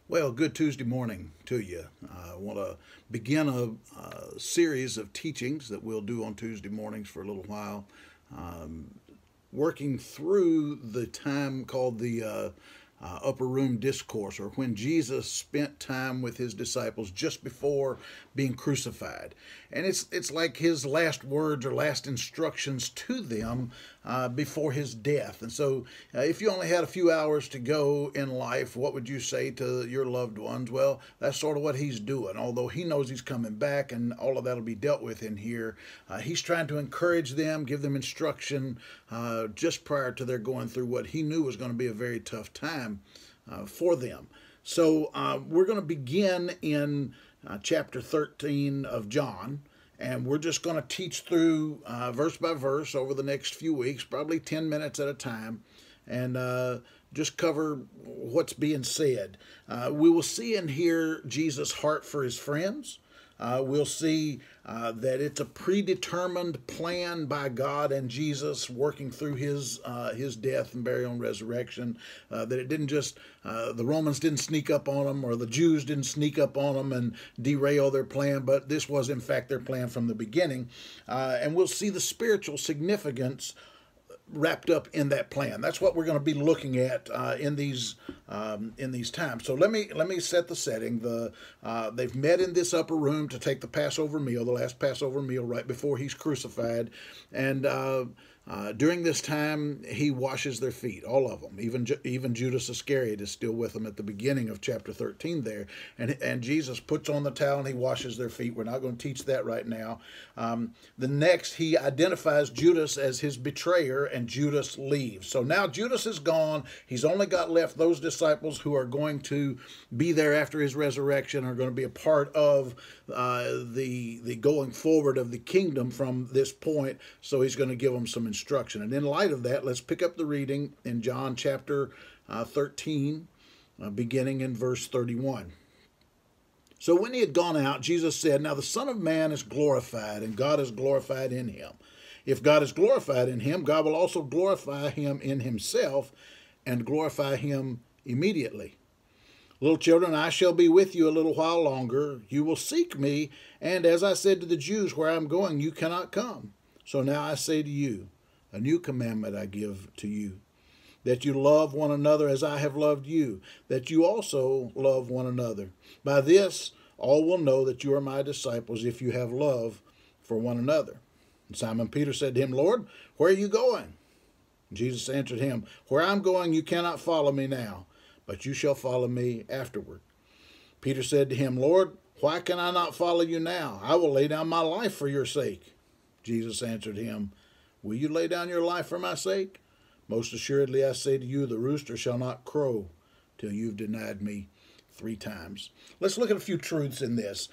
Well, good Tuesday morning to you. I want to begin a series of teachings that we'll do on Tuesday mornings for a little while, working through the time called the upper room discourse, or when Jesus spent time with his disciples just before being crucified. And it's like his last words or last instructions to them before his death. And so if you only had a few hours to go in life, what would you say to your loved ones? Well, that's sort of what he's doing. Although he knows he's coming back and all of that will be dealt with in here, he's trying to encourage them, give them instruction just prior to their going through what he knew was going to be a very tough time for them. So we're going to begin in chapter 13 of John, and we're just going to teach through verse by verse over the next few weeks, probably 10 minutes at a time, and just cover what's being said. We will see and hear Jesus' heart for his friends. We'll see that it's a predetermined plan by God and Jesus working through his death and burial and resurrection. That it didn't just, the Romans didn't sneak up on them, or the Jews didn't sneak up on them and derail their plan, but this was in fact their plan from the beginning. And we'll see the spiritual significance wrapped up in that plan. That's what we're going to be looking at in these times. So let me set the setting. They've met in this upper room to take the Passover meal, the last Passover meal right before he's crucified, and during this time he washes their feet, all of them. Even Judas Iscariot is still with them at the beginning of chapter 13 there, and Jesus puts on the towel and he washes their feet. We're not going to teach that right now. The next, he identifies Judas as his betrayer, and Judas leaves. So now Judas is gone. He's only got left those disciples who are going to be there after his resurrection, are going to be a part of the going forward of the kingdom from this point. So he's going to give them some instruction. And in light of that, let's pick up the reading in John chapter 13, beginning in verse 31. So when he had gone out, Jesus said, "Now the Son of Man is glorified, and God is glorified in him. If God is glorified in him, God will also glorify him in himself and glorify him immediately. Little children, I shall be with you a little while longer. You will seek me, and as I said to the Jews, where I am going, you cannot come. So now I say to you, a new commandment I give to you, that you love one another as I have loved you, that you also love one another. By this all will know that you are my disciples, if you have love for one another." And Simon Peter said to him, "Lord, where are you going?" And Jesus answered him, "Where I'm going you cannot follow me now, but you shall follow me afterward." Peter said to him, "Lord, why can I not follow you now? I will lay down my life for your sake." Jesus answered him, "Will you lay down your life for my sake? Most assuredly I say to you, the rooster shall not crow till you've denied me 3 times. Let's look at a few truths in this.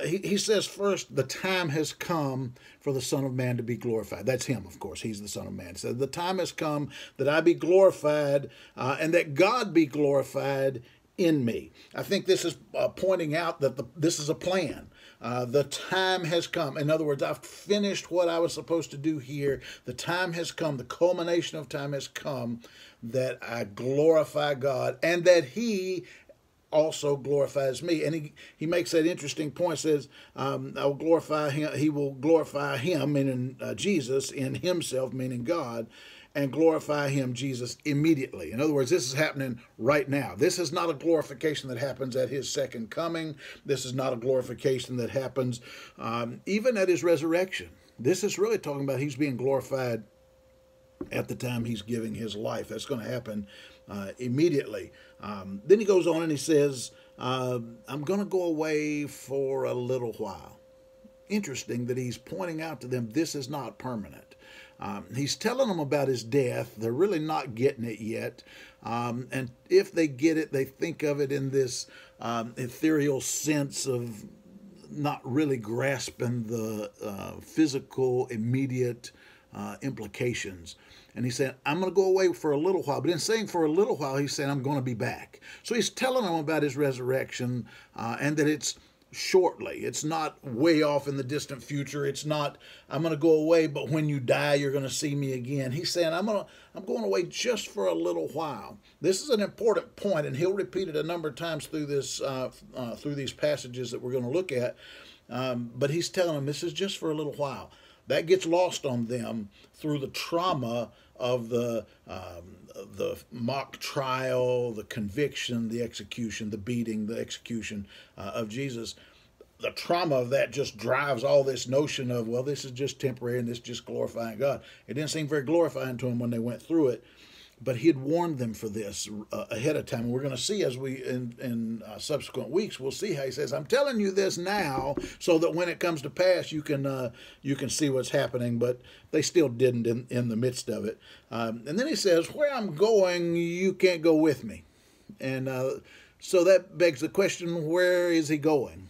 He says first, the time has come for the Son of Man to be glorified. That's him, of course. He's the Son of Man. He said, the time has come that I be glorified and that God be glorified in me. I think this is pointing out that this is a plan. The time has come. In other words, I've finished what I was supposed to do here. The time has come. The culmination of time has come that I glorify God and that he also glorifies me. And he makes that interesting point, says, I will glorify him. He will glorify him, meaning Jesus, in himself, meaning God, and glorify him, Jesus, immediately. In other words, this is happening right now. This is not a glorification that happens at his second coming. This is not a glorification that happens even at his resurrection. This is really talking about he's being glorified at the time he's giving his life. That's going to happen immediately. Then he goes on and he says, I'm going to go away for a little while. Interesting that he's pointing out to them this is not permanent. He's telling them about his death. They're really not getting it yet. And if they get it, they think of it in this ethereal sense of not really grasping the physical, immediate implications. And he said, I'm going to go away for a little while. But in saying for a little while, he's saying, I'm going to be back. So he's telling them about his resurrection and that it's shortly. It's not way off in the distant future. It's not, I'm going to go away, but when you die, you're going to see me again. He's saying, I'm going away just for a little while. This is an important point, and he'll repeat it a number of times through this, through these passages that we're going to look at. But he's telling them this is just for a little while. That gets lost on them through the trauma of the mock trial, the conviction, the execution, the beating, the execution of Jesus. The trauma of that just drives all this notion of, well, this is just temporary and this is just glorifying God. It didn't seem very glorifying to them when they went through it, but he had warned them for this ahead of time. And we're going to see as we, in subsequent weeks, we'll see how he says, I'm telling you this now so that when it comes to pass, you can see what's happening. But they still didn't in the midst of it. And then he says, where I'm going, you can't go with me. And so that begs the question, where is he going?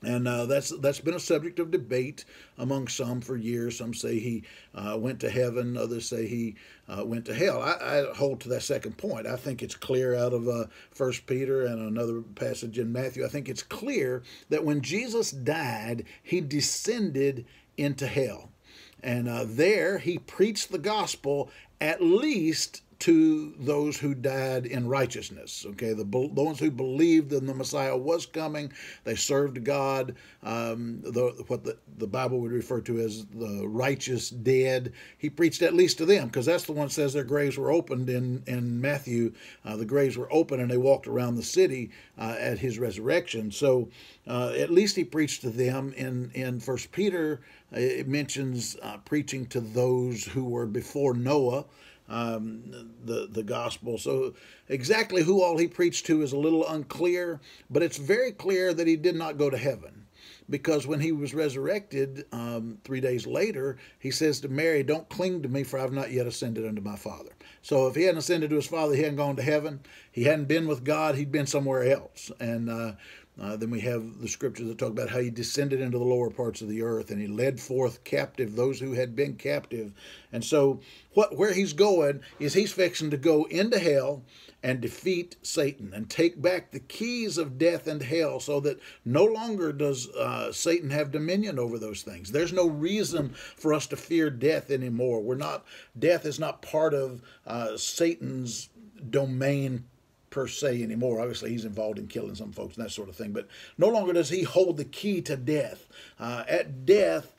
And that's been a subject of debate among some for years. Some say he went to heaven. Others say he went to hell. I hold to that second point. I think it's clear out of 1 Peter and another passage in Matthew. I think it's clear that when Jesus died, he descended into hell. And there he preached the gospel at least to those who died in righteousness. Okay, the ones who believed in the Messiah was coming, they served God, what the Bible would refer to as the righteous dead. He preached at least to them, because that's the one that says their graves were opened in Matthew. The graves were open and they walked around the city at his resurrection. So at least he preached to them. In 1 Peter, it mentions preaching to those who were before Noah, the gospel. So exactly who all he preached to is a little unclear, but it's very clear that he did not go to heaven, because when he was resurrected 3 days later, he says to Mary, don't cling to me, for I've not yet ascended unto my Father. So if he hadn't ascended to his Father, he hadn't gone to heaven. He hadn't been with God. He'd been somewhere else. And then we have the scriptures that talk about how he descended into the lower parts of the earth and he led forth captive those who had been captive. And so where he's going is he's fixing to go into hell and defeat Satan and take back the keys of death and hell, so that no longer does Satan have dominion over those things. There's no reason for us to fear death anymore. Death is not part of Satan's domain per se anymore. Obviously, he's involved in killing some folks and that sort of thing, but no longer does he hold the key to death. At death,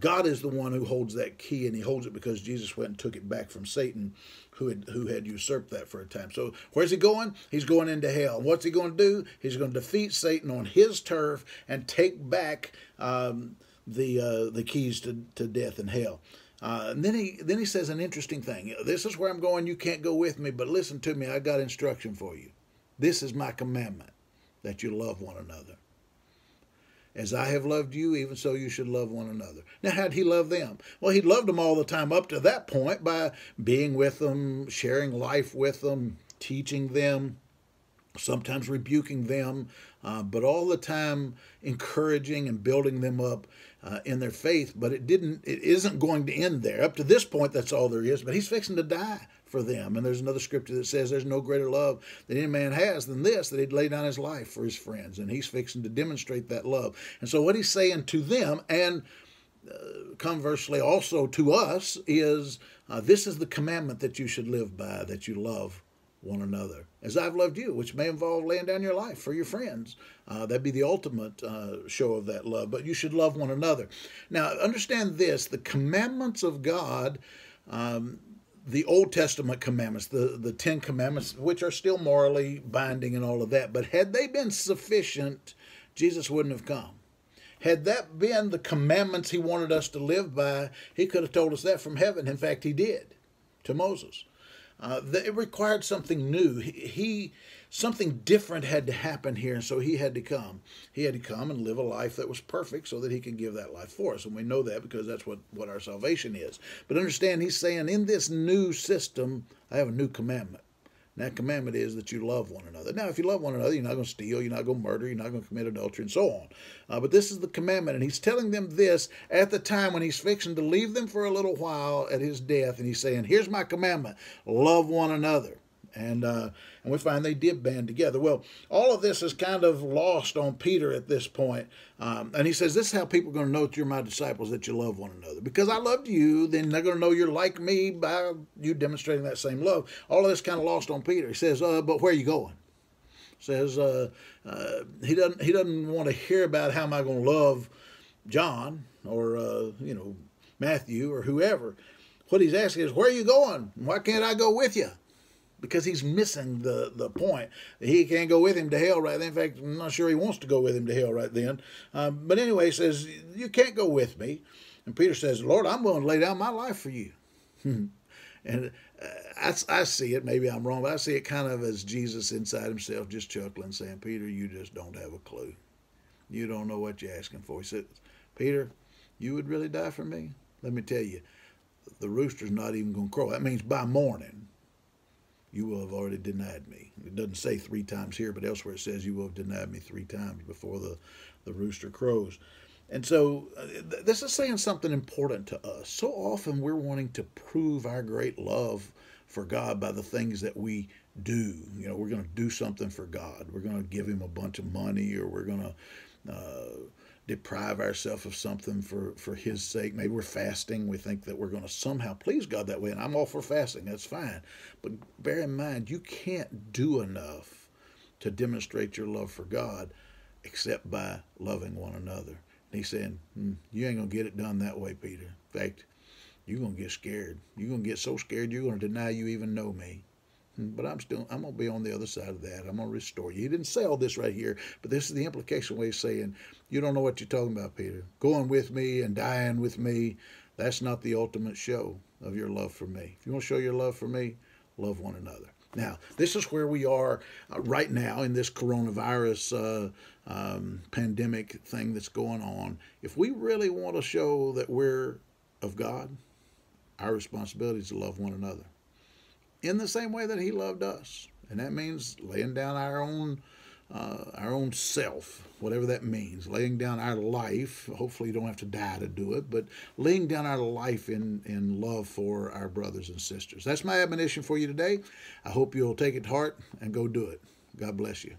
God is the one who holds that key, and he holds it because Jesus went and took it back from Satan, who had usurped that for a time. So where's he going? He's going into hell. And what's he going to do? He's going to defeat Satan on his turf and take back the keys to death and hell. And then he says an interesting thing. This is where I'm going. You can't go with me, but listen to me. I got instruction for you. This is my commandment, that you love one another. As I have loved you, even so you should love one another. Now, how'd he love them? Well, he loved them all the time up to that point by being with them, sharing life with them, teaching them, sometimes rebuking them, but all the time encouraging and building them up in their faith. But it isn't going to end there. Up to this point, that's all there is. But he's fixing to die for them. And there's another scripture that says there's no greater love that any man has than this, that he'd lay down his life for his friends. And he's fixing to demonstrate that love. And so what he's saying to them, and conversely also to us, is this is the commandment that you should live by, that you love one another as I've loved you, which may involve laying down your life for your friends. That'd be the ultimate show of that love, but you should love one another. Now, understand this, the commandments of God, the Old Testament commandments, the 10 commandments, which are still morally binding and all of that, but had they been sufficient, Jesus wouldn't have come. Had that been the commandments he wanted us to live by, he could have told us that from heaven. In fact, he did to Moses. It required something new. Something different had to happen here, and so he had to come. He had to come and live a life that was perfect so that he could give that life for us. And we know that because that's what our salvation is. But understand, he's saying, in this new system, I have a new commandment. And that commandment is that you love one another. Now, if you love one another, you're not going to steal, you're not going to murder, you're not going to commit adultery, and so on. But this is the commandment, and he's telling them this at the time when he's fixing to leave them for a little while at his death, and he's saying, here's my commandment, love one another And we find they did band together. Well, all of this is kind of lost on Peter at this point. And he says, this is how people are going to know that you're my disciples, that you love one another. Because I loved you, then they're going to know you're like me by you demonstrating that same love. All of this kind of lost on Peter. He says, but where are you going? Says he doesn't want to hear about how am I going to love John or Matthew or whoever. What he's asking is, where are you going? Why can't I go with you? Because he's missing the point. He can't go with him to hell right then. In fact, I'm not sure he wants to go with him to hell right then. But anyway, he says, you can't go with me. And Peter says, Lord, I'm willing to lay down my life for you. And I see it, maybe I'm wrong, but I see it kind of as Jesus inside himself just chuckling, saying, Peter, you just don't have a clue. You don't know what you're asking for. He said, Peter, you would really die for me? Let me tell you, the rooster's not even going to crow. That means by morning, you will have already denied me. It doesn't say 3 times here, but elsewhere it says you will have denied me 3 times before the rooster crows. And so this is saying something important to us. So often we're wanting to prove our great love for God by the things that we do. We're going to do something for God. We're going to give him a bunch of money, or we're going to deprive ourselves of something for his sake. Maybe we're fasting. We think that we're going to somehow please God that way, and I'm all for fasting. That's fine. But bear in mind, you can't do enough to demonstrate your love for God except by loving one another. And he's saying, you ain't going to get it done that way, Peter. In fact, you're going to get scared. You're going to get so scared you're going to deny you even know me. But I'm going to be on the other side of that. I'm going to restore you. He didn't say all this right here, but this is the implication where he's saying, you don't know what you're talking about, Peter. Going with me and dying with me, that's not the ultimate show of your love for me. If you want to show your love for me, love one another. Now, this is where we are right now in this coronavirus pandemic thing that's going on. If we really want to show that we're of God, our responsibility is to love one another in the same way that he loved us. And that means laying down our own self, whatever that means, laying down our life. Hopefully you don't have to die to do it, but laying down our life in love for our brothers and sisters. That's my admonition for you today. I hope you'll take it to heart and go do it. God bless you.